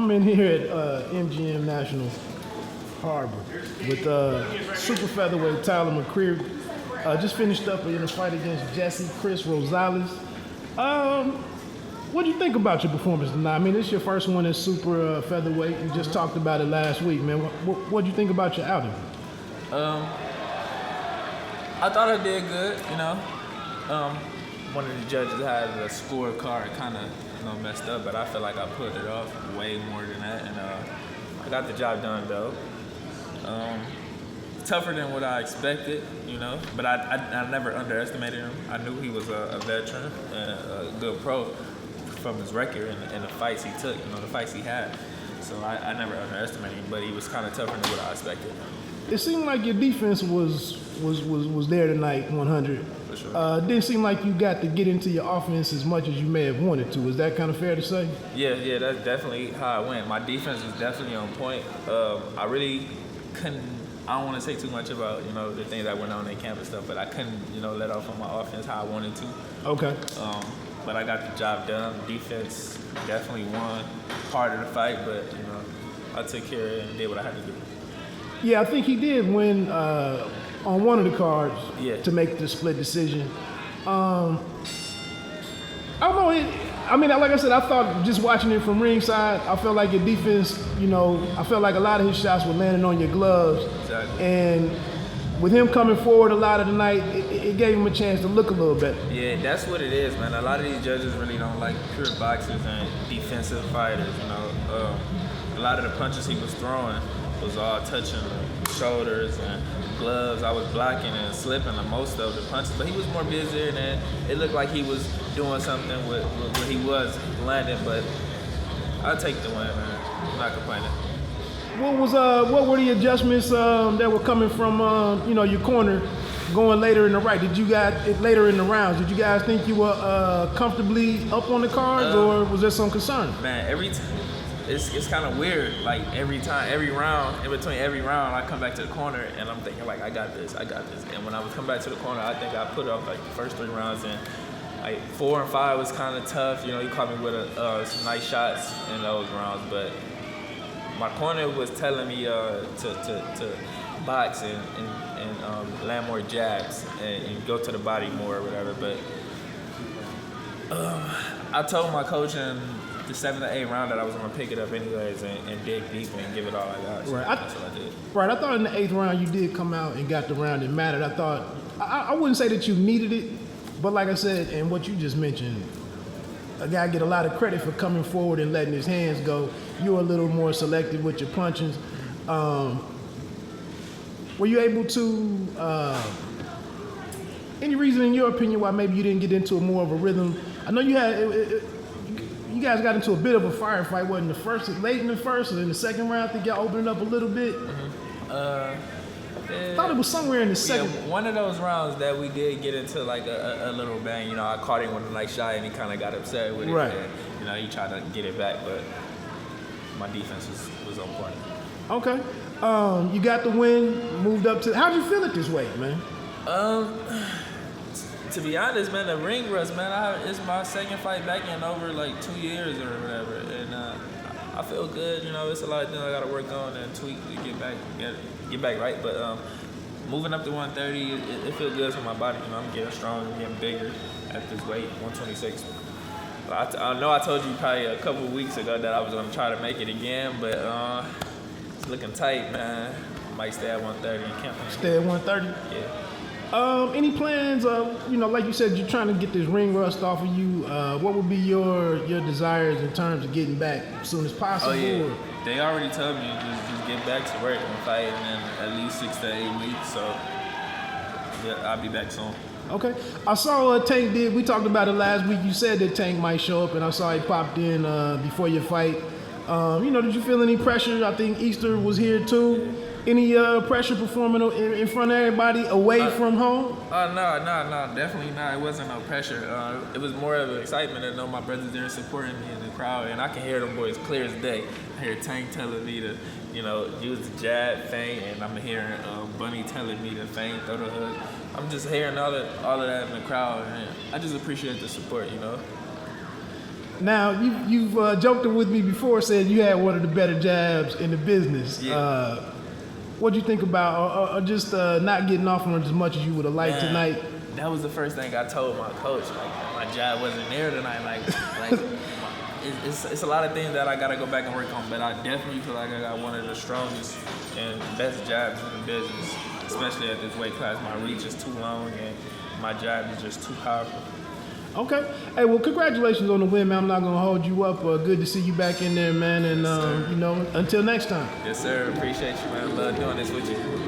I'm in here at MGM National Harbor with Super Featherweight Tyler McCreary. Just finished up in a fight against Jessie Cris Rosales. What do you think about your performance tonight? I mean, this is your first one at Super Featherweight. You just talked about it last week, man. What do you think about your outing? I thought I did good, you know. One of the judges had a scorecard kind of messed up, but I feel like I put it off way more than that, and I got the job done though. Tougher than what I expected, you know, but I never underestimated him. I knew he was a veteran and a good pro from his record and the fights he took, you know, the fights he had. So I never underestimated him, but he was kind of tougher than what I expected. It seemed like your defense was there tonight, 100. For sure. Didn't seem like you got to get into your offense as much as you may have wanted to. Is that kind of fair to say? Yeah, that's definitely how I went. My defense was definitely on point. I really couldn't. I don't want to say too much about the things that went on in camp and stuff, but I couldn't let off on my offense how I wanted to. Okay. But I got the job done. Defense definitely won part of the fight, but I took care of it and did what I had to do. Yeah, I think he did win on one of the cards to make the split decision. I don't know. I mean, like I said, I thought just watching it from ringside, I felt like your defense, I felt like a lot of his shots were landing on your gloves. Exactly. And with him coming forward a lot of the night, it gave him a chance to look a little better. Yeah, that's what it is, man. A lot of these judges really don't like pure boxers and defensive fighters, A lot of the punches he was throwing was all touching the shoulders and gloves. I was blocking and slipping on most of the punches, but he was more busier and it looked like he was doing something with what he was landing, but I'll take the win, man. I'm not complaining. What were the adjustments that were coming from your corner going later in the right? Did you guys later in the rounds? Did you guys think you were comfortably up on the cards, or was there some concern? Man, it's kind of weird. Like every round, in between every round, I come back to the corner and I'm thinking like, I got this. And when I was coming back to the corner, I think I put up like the first 3 rounds, and like 4 and 5 was kind of tough. He caught me with some nice shots in those rounds, but my corner was telling me to box and land more jabs and go to the body more or whatever. But I told my coach in the 7th or 8th round that I was going to pick it up anyways and dig deep and give it all I got. So that's what I did. Right. I thought in the 8th round you did come out and got the round that mattered. I thought I wouldn't say that you needed it, but like I said, and what you just mentioned, a guy get a lot of credit for coming forward and letting his hands go. You were a little more selective with your punches. Were you able to? Any reason, in your opinion, why maybe you didn't get into more of a rhythm? I know you had. You guys got into a bit of a firefight, wasn't late in the first, and in the second round, I think y'all opened it up a little bit. Mm-hmm. I thought it was somewhere in the second. Yeah, one of those rounds that we did get into like a little bang. I caught him with a nice shot, and he kind of got upset with it. Right. And, he tried to get it back, but my defense was on point. Okay. You got the win, moved up to. How'd you feel at this weight, man? To be honest, man, the ring rust, man, it's my second fight back in over like 2 years or whatever, and I feel good. It's a lot of things I got to work on and tweak to get back right. But moving up to 130, it feels good for my body. I'm getting stronger, getting bigger at this weight, 126. I know I told you probably a couple of weeks ago that I was gonna try to make it again, but it's looking tight, man. I might stay at 130 in camp. Stay at 130? Yeah. Any plans of, like you said, you're trying to get this ring rust off of you. What would be your desires in terms of getting back as soon as possible? Oh, yeah. They already told me just get back to work and fight in at least 6 to 8 weeks. So, yeah, I'll be back soon. Okay. I saw Tank did. We talked about it last week. You said that Tank might show up, and I saw he popped in before your fight. Did you feel any pressure? I think Easter was here too. Any pressure performing in front of everybody away from home? No, definitely not. It wasn't no pressure. It was more of an excitement to know my brothers there supporting me in the crowd, and I can hear them boys clear as day. I hear Tank telling me to, use the jab, feint, and I'm hearing Bunny telling me to feint, throw the hook. I'm just hearing all of that in the crowd, and I just appreciate the support, Now, you've joked with me before, said you had one of the better jabs in the business. Yeah. What do you think about or just not getting off on it as much as you would have liked tonight? That was the first thing I told my coach. Like, my jab wasn't there tonight. Like it's a lot of things that I got to go back and work on, but I definitely feel like I got one of the strongest and best jabs in the business, especially at this weight class. My reach is too long, and my jab is just too powerful. Okay. Hey, well, congratulations on the win, man. I'm not going to hold you up. Good to see you back in there, man. And, Yes, until next time. Yes, sir. Appreciate you, man. Love doing this with you.